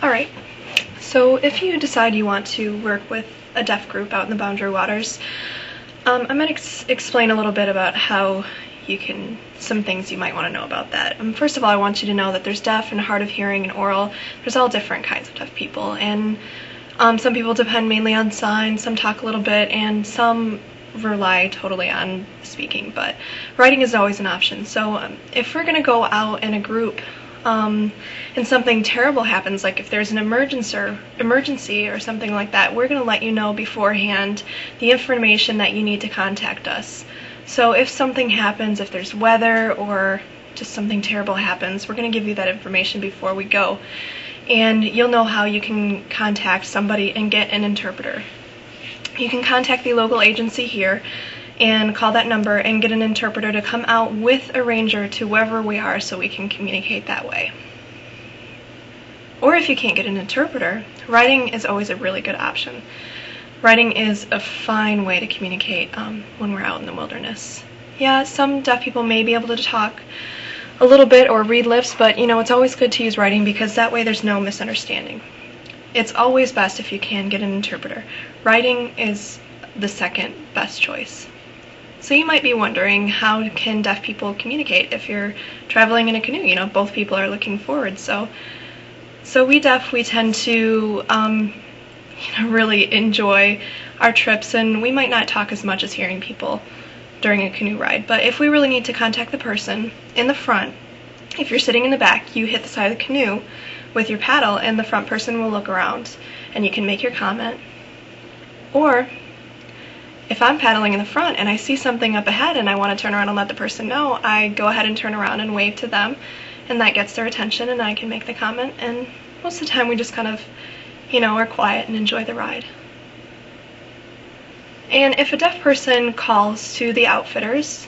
Alright, so if you decide you want to work with a deaf group out in the Boundary Waters, I'm going to explain a little bit about how you can, some things you might want to know about that. First of all, I want you to know that there's deaf and hard of hearing and oral. There's all different kinds of deaf people, and some people depend mainly on signs, some talk a little bit, and some rely totally on speaking, but writing is always an option. So if we're going to go out in a group and something terrible happens, like if there's an emergency or something like that, we're going to let you know beforehand the information that you need to contact us. So if something happens, if there's weather or just something terrible happens, we're going to give you that information before we go. And you'll know how you can contact somebody and get an interpreter. You can contact the local agency here and call that number and get an interpreter to come out with a ranger to wherever we are so we can communicate that way. Or if you can't get an interpreter, writing is always a really good option. Writing is a fine way to communicate when we're out in the wilderness. Yeah, some deaf people may be able to talk a little bit or read lips, but you know, it's always good to use writing because that way there's no misunderstanding. It's always best if you can get an interpreter. Writing is the second best choice. So you might be wondering, how can deaf people communicate if you're traveling in a canoe? You know, both people are looking forward. So we deaf, we tend to really enjoy our trips, and we might not talk as much as hearing people during a canoe ride. But if we really need to contact the person in the front, if you're sitting in the back, you hit the side of the canoe with your paddle and the front person will look around and you can make your comment. Or if I'm paddling in the front and I see something up ahead and I want to turn around and let the person know, I go ahead and turn around and wave to them, and that gets their attention and I can make the comment. And most of the time we just kind of, are quiet and enjoy the ride. And if a deaf person calls to the outfitters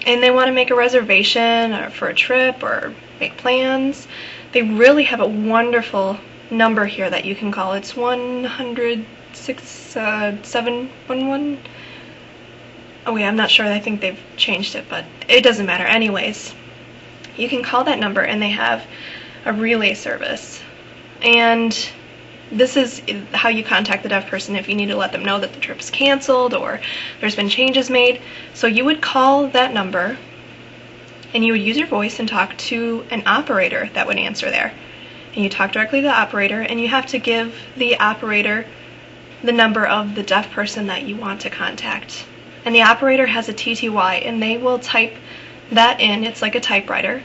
and they want to make a reservation or for a trip or make plans, they really have a wonderful number here that you can call. It's 100-711. Oh wait, I'm not sure. I think they've changed it, but it doesn't matter. Anyways, you can call that number and they have a relay service. And this is how you contact the deaf person if you need to let them know that the trip's canceled or there's been changes made. So you would call that number and you would use your voice and talk to an operator that would answer there. And you talk directly to the operator, and you have to give the operator the number of the deaf person that you want to contact. And the operator has a TTY, and they will type that in. It's like a typewriter.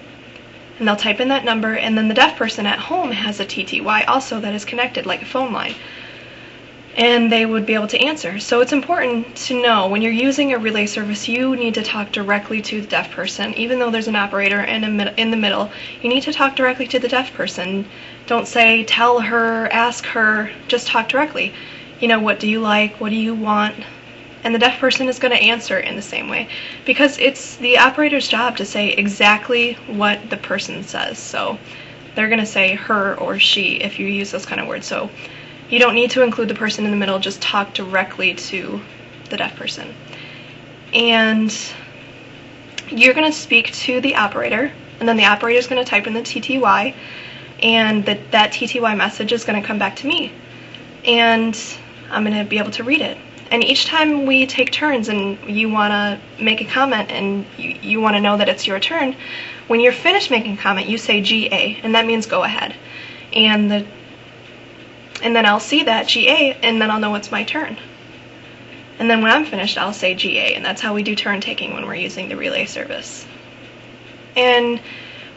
And they'll type in that number, and then the deaf person at home has a TTY also that is connected like a phone line. And they would be able to answer. So it's important to know when you're using a relay service, you need to talk directly to the deaf person. Even though there's an operator in the middle, you need to talk directly to the deaf person. Don't say, tell her, ask her, just talk directly. What do you like? What do you want? And the deaf person is going to answer in the same way, because it's the operator's job to say exactly what the person says. So they're going to say her or she if you use those kind of words. So you don't need to include the person in the middle, just talk directly to the deaf person. And you're going to speak to the operator, and then the operator is going to type in the TTY, and that TTY message is going to come back to me. And I'm going to be able to read it. And each time we take turns and you want to make a comment and you want to know that it's your turn, when you're finished making a comment, you say GA, and that means go ahead. And then I'll see that GA, and then I'll know it's my turn. And then when I'm finished, I'll say GA, and that's how we do turn taking when we're using the relay service. And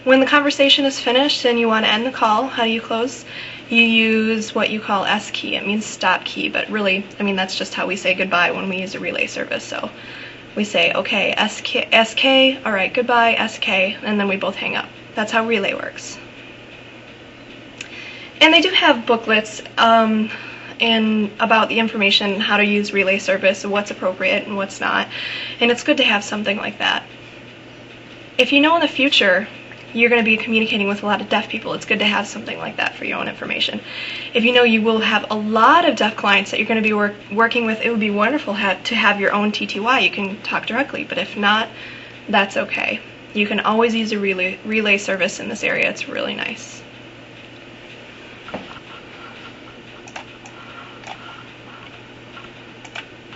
when the conversation is finished and you want to end the call, how do you close? You use what you call S key. It means stop key, but really, that's just how we say goodbye when we use a relay service. So we say, okay, SK, all right, goodbye, SK, and then we both hang up. That's how relay works. And they do have booklets and about the information, how to use relay service, what's appropriate and what's not, and it's good to have something like that. If you know in the future you're going to be communicating with a lot of deaf people, it's good to have something like that for your own information. If you know you will have a lot of deaf clients that you're going to be working with, it would be wonderful to have your own TTY. You can talk directly, but if not, that's okay. You can always use a relay service in this area. It's really nice.